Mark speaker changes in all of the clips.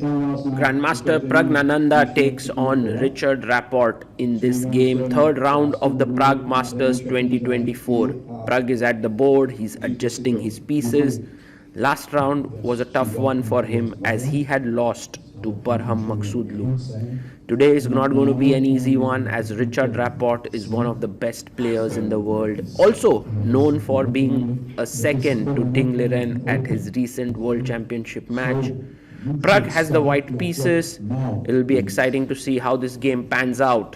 Speaker 1: Grandmaster Praggnanandhaa takes on Richard Rapport in this game, third round of the Prague Masters 2024. Pragg is at the board, he's adjusting his pieces. Last round was a tough one for him as he had lost to Barham Maksudlu. Today is not going to be an easy one as Richard Rapport is one of the best players in the world, also known for being a second to Ting Liren at his recent World Championship match. Pragg has the white pieces. It'll be exciting to see how this game pans out.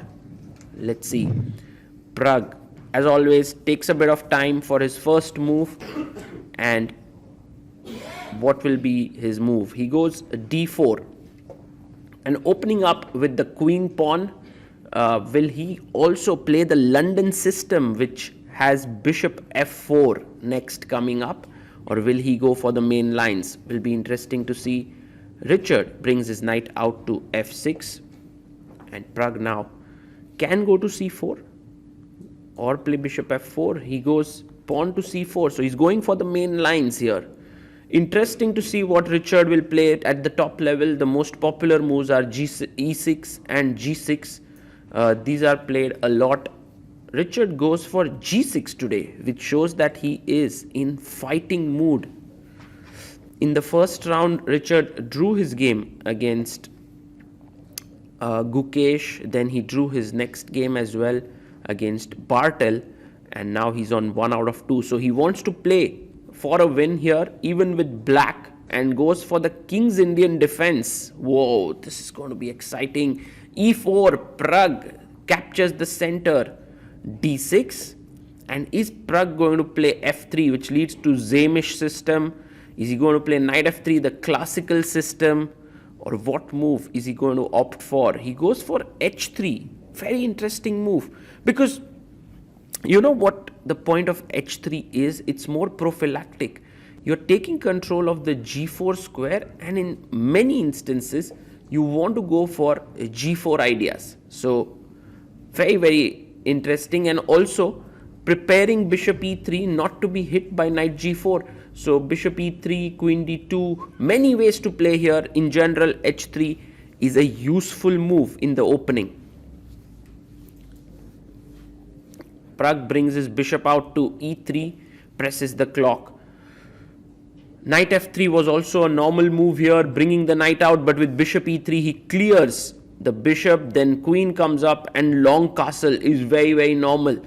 Speaker 1: Let's see. Pragg, as always, takes a bit of time for his first move. And what will be his move? He goes d4. And opening up with the queen pawn, will he also play the London system, which has bishop f4 next coming up? Or will he go for the main lines? Will be interesting to see. Richard brings his knight out to f6, and Pragg now can go to c4 or play bishop f4. He goes pawn to c4, so he's going for the main lines here. Interesting to see what Richard will play at the top level. The most popular moves are e6 and g6. These are played a lot. Richard goes for g6 today, which shows that he is in fighting mood. In the first round, Richard drew his game against Gukesh. Then he drew his next game as well against Bartel. And now he's on 1 out of 2. So he wants to play for a win here, even with black, and goes for the King's Indian defense. Whoa, this is going to be exciting. e4, Pragg captures the center. d6. And is Pragg going to play f3, which leads to Zamish system? Is he going to play knight f3, the classical system? Or what move is he going to opt for? He goes for h3. Very interesting move. Because you know what the point of h3 is? It's more prophylactic. You're taking control of the g4 square, and in many instances, you want to go for g4 ideas. So, very, very interesting. And also, preparing bishop e3 not to be hit by knight g4. So bishop e3, queen d2, many ways to play here. In general, h3 is a useful move in the opening. Pragg brings his bishop out to e3, presses the clock. Knight f3 was also a normal move here, bringing the knight out, but with bishop e3 he clears the bishop, then queen comes up, and long castle is very, very normal.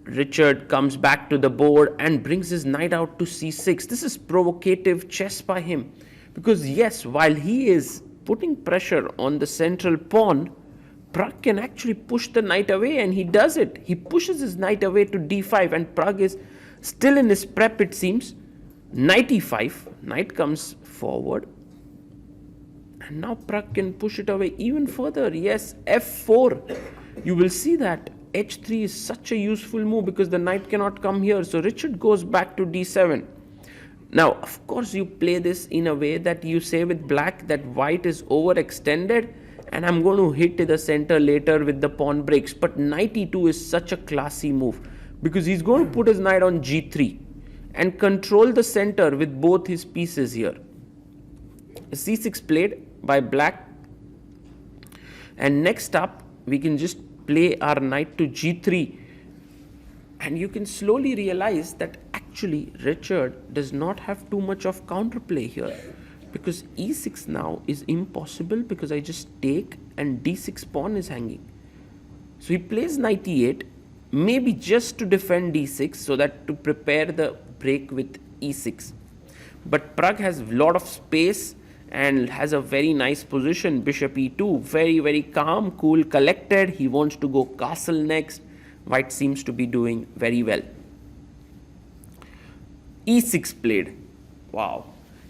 Speaker 1: Richard comes back to the board and brings his knight out to c6. This is provocative chess by him, because yes, while he is putting pressure on the central pawn, Pragg can actually push the knight away, and he does it. He pushes his knight away to d5, and Pragg is still in his prep, it seems. Knight e5, knight comes forward, and now Pragg can push it away even further. Yes, f4. You will see that h3 is such a useful move because the knight cannot come here. So Richard goes back to d7. Now, of course, you play this in a way that you say with black that white is overextended, and I'm going to hit the center later with the pawn breaks. But knight e2 is such a classy move because he's going to put his knight on g3 and control the center with both his pieces here. c6 played by black. And next up, we can just play our knight to g3, and you can slowly realize that actually Richard does not have too much of counterplay here, because e6 now is impossible because I just take and d6 pawn is hanging. So he plays knight e8, maybe just to defend d6 so that to prepare the break with e6. But Pragg has a lot of space and has a very nice position. Bishop e2, very, very calm, cool, collected. He wants to go castle next. White seems to be doing very well. e6 played. Wow.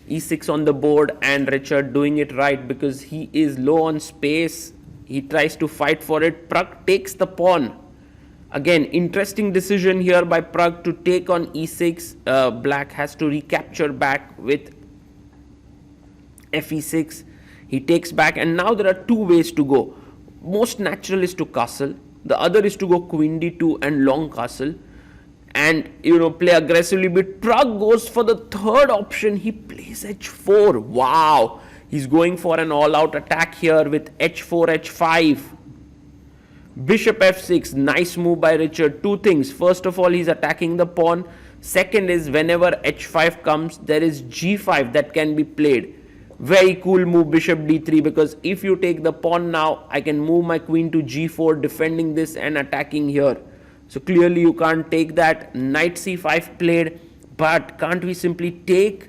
Speaker 1: e6 on the board, and Richard doing it right because he is low on space. He tries to fight for it. Pragg takes the pawn. Again, interesting decision here by Pragg to take on e6. Black has to recapture back with fe6. He takes back, and now there are two ways to go. Most natural is to castle. The other is to go queen d2 and long castle and play aggressively. But Pragg goes for the third option. He plays h4. Wow, He's going for an all-out attack here with h4, h5. Bishop f6, nice move by Richard. Two things. First of all, he's attacking the pawn. Second is whenever h5 comes, there is g5 that can be played. Very cool move, bishop d3, because if you take the pawn now, I can move my queen to g4, defending this and attacking here. So clearly you can't take that. Knight c5 played, but can't we simply take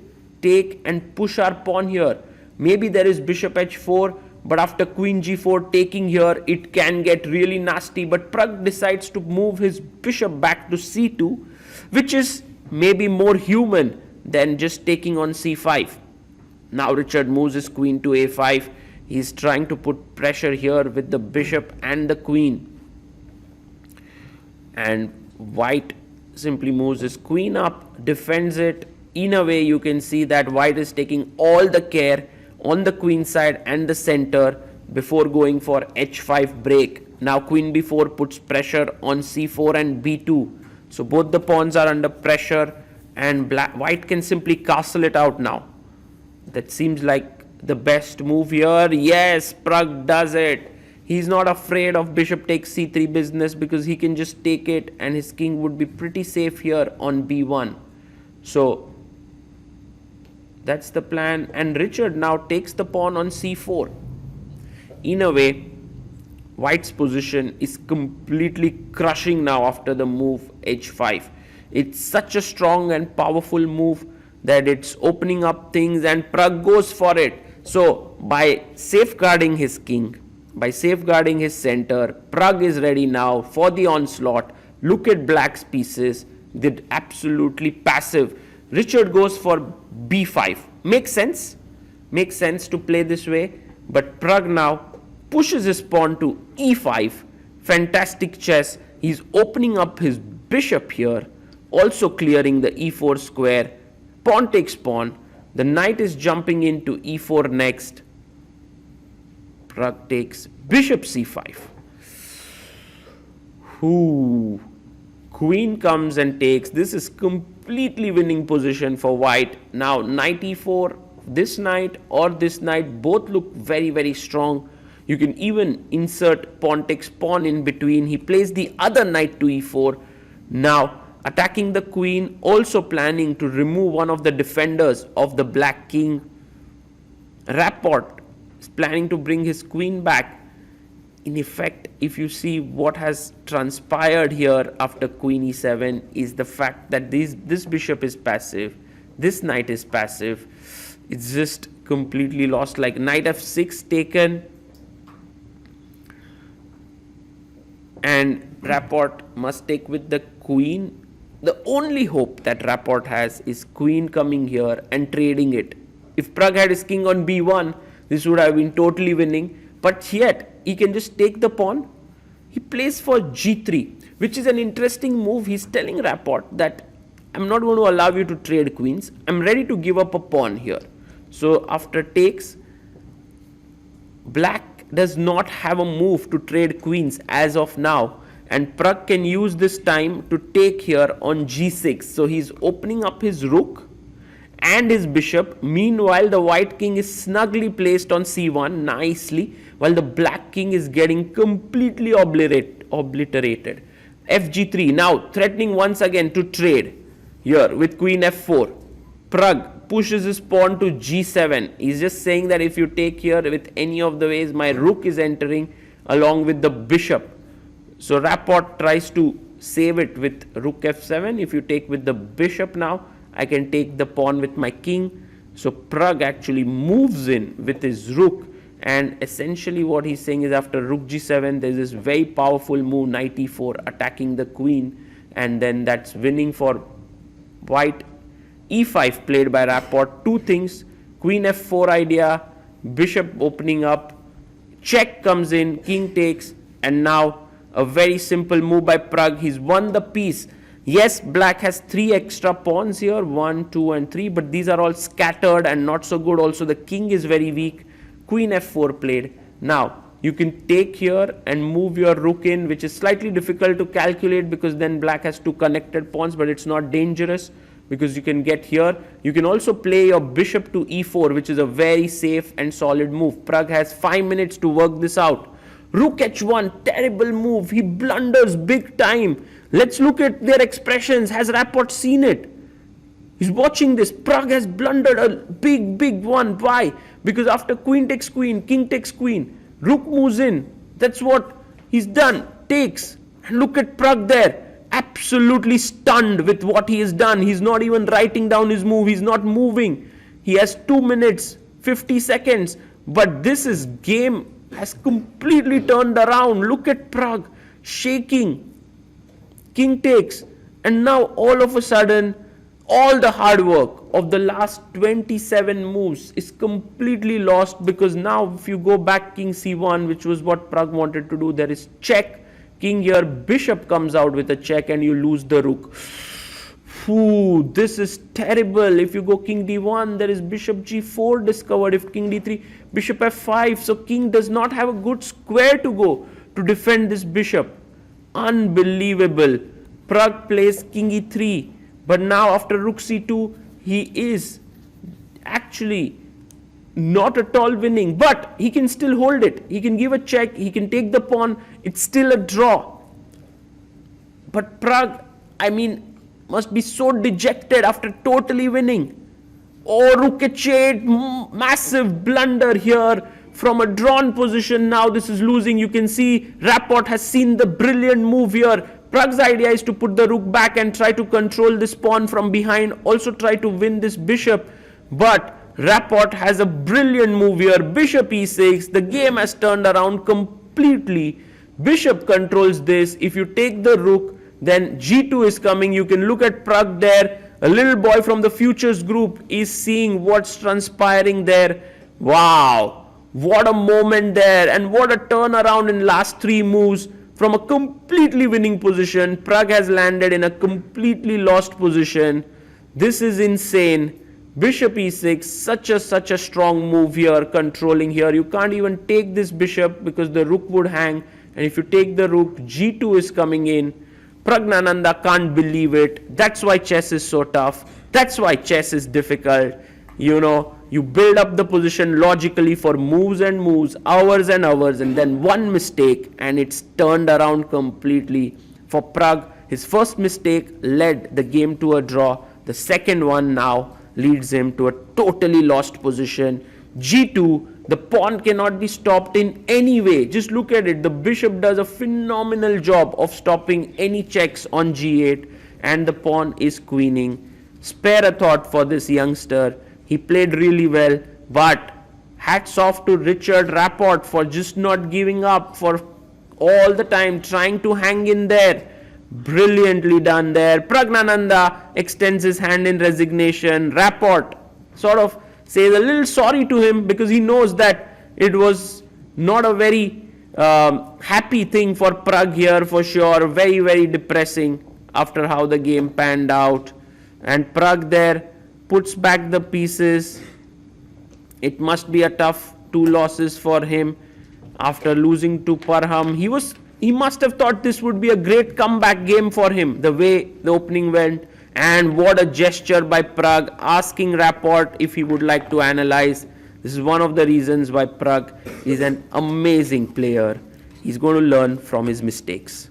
Speaker 1: and push our pawn here? Maybe there is bishop h4, but after queen g4 taking here, it can get really nasty. But Pragg decides to move his bishop back to c2, which is maybe more human than just taking on c5. Now Richard moves his queen to a5. He's trying to put pressure here with the bishop and the queen. And white simply moves his queen up, defends it. In a way, you can see that white is taking all the care on the queen side and the center before going for h5 break. Now queen b4 puts pressure on c4 and b2. So both the pawns are under pressure, and white can simply castle it out now. That seems like the best move here. Yes, Pragg does it. He's not afraid of bishop takes c3 business, because he can just take it and his king would be pretty safe here on b1. So that's the plan, and Richard now takes the pawn on c4. In a way, white's position is completely crushing now after the move h5. It's such a strong and powerful move that it's opening up things, and Pragg goes for it. So by safeguarding his king, by safeguarding his center, Pragg is ready now for the onslaught. Look at black's pieces. They're absolutely passive. Richard goes for b5. Makes sense. Makes sense to play this way. But Pragg now pushes his pawn to e5. Fantastic chess. He's opening up his bishop here, also clearing the e4 square. Pawn takes pawn. The knight is jumping into e4 next. Pragg takes bishop c5. Ooh. Queen comes and takes. This is completely winning position for white. Now knight e4, this knight or this knight, both look very, very strong. You can even insert pawn takes pawn in between. He plays the other knight to e4. Now attacking the queen, also planning to remove one of the defenders of the black king. Rapport is planning to bring his queen back. In effect, if you see what has transpired here after queen e7 is the fact that this bishop is passive, this knight is passive. It's just completely lost. Like knight f6 taken, and Rapport must take with the queen. The only hope that Rapport has is queen coming here and trading it. If Pragg had his king on b1, this would have been totally winning. But yet, he can just take the pawn. He plays for g3, which is an interesting move. He's telling Rapport that I'm not going to allow you to trade queens. I'm ready to give up a pawn here. So after takes, black does not have a move to trade queens as of now. And Pragg can use this time to take here on g6. So he's opening up his rook and his bishop. Meanwhile, the white king is snugly placed on c1 nicely, while the black king is getting completely obliterated. fg3 now threatening once again to trade here with queen f4. Pragg pushes his pawn to g7. He's just saying that if you take here with any of the ways, my rook is entering along with the bishop. So Rapport tries to save it with rook f7. If you take with the bishop now, I can take the pawn with my king. So Pragg actually moves in with his rook, and essentially what he's saying is after rook g7, there's this very powerful move knight e4 attacking the queen, and then that's winning for white. e5 played by Rapport. Two things: queen f4 idea, bishop opening up, check comes in, king takes, and now a very simple move by Pragg. He's won the piece. Yes, black has 3 extra pawns here, 1, 2 and 3, but these are all scattered and not so good. Also the king is very weak. Queen f4 played. Now you can take here and move your rook in, which is slightly difficult to calculate because then black has 2 connected pawns, but it's not dangerous. because you can get here. You can also play your bishop to e4, which is a very safe and solid move. Pragg has 5 minutes to work this out. Rook h1, terrible move. He blunders big time. Let's look at their expressions. Has Rapport seen it? He's watching this. Pragg has blundered a big one. Why? Because after queen takes queen, king takes queen, rook moves in. That's what he's done. Takes. And look at Pragg there. Absolutely stunned with what he has done. He's not even writing down his move. He's not moving. He has 2 minutes, 50 seconds. But this is game has completely turned around. Look at Pragg shaking. King takes. And now all of a sudden, all the hard work of the last 27 moves is completely lost, because now if you go back king c1, which was what Pragg wanted to do, there is check. King here, bishop comes out with a check and you lose the rook. Ooh, this is terrible. If you go king d1, there is bishop g4 discovered. If king d3, bishop f5. So king does not have a good square to go to defend this bishop. Unbelievable. Pragg plays king e3. But now after rook c2, he is actually not at all winning. But he can still hold it. He can give a check. He can take the pawn. It's still a draw. But Pragg, I mean, must be so dejected after totally winning. Oh, rook h8, massive blunder here from a drawn position. Now this is losing. You can see Rapport has seen the brilliant move here. Pragg's idea is to put the rook back and try to control this pawn from behind, also try to win this bishop. But Rapport has a brilliant move here, bishop e6. The game has turned around completely. Bishop controls this. If you take the rook, then g2 is coming. You can look at Pragg there. A little boy from the futures group is seeing what's transpiring there. Wow, what a moment there, and what a turnaround in last 3 moves. From a completely winning position, Pragg has landed in a completely lost position. This is insane. Bishop e6, such a strong move here, controlling here. You can't even take this bishop because the rook would hang. And if you take the rook, g2 is coming in. Praggnanandhaa can't believe it. That's why chess is so tough. That's why chess is difficult. You know, you build up the position logically for moves and moves, hours and hours, and then one mistake and it's turned around completely. For Pragg, his first mistake led the game to a draw. The second one now leads him to a totally lost position. g2, the pawn cannot be stopped in any way. Just look at it. The bishop does a phenomenal job of stopping any checks on g8, and the pawn is queening. Spare a thought for this youngster. He played really well, but hats off to Richard Rapport for just not giving up, for all the time trying to hang in there. Brilliantly done there. Praggnanandhaa extends his hand in resignation. Rapport sort of says a little sorry to him because he knows that it was not a very happy thing for Pragg here for sure. Very, very depressing after how the game panned out. And Pragg there puts back the pieces. It must be a tough 2 losses for him after losing to Parham. He must have thought this would be a great comeback game for him, the way the opening went. And what a gesture by Pragg, asking Rapport if he would like to analyze. This is one of the reasons why Pragg is an amazing player. He's going to learn from his mistakes.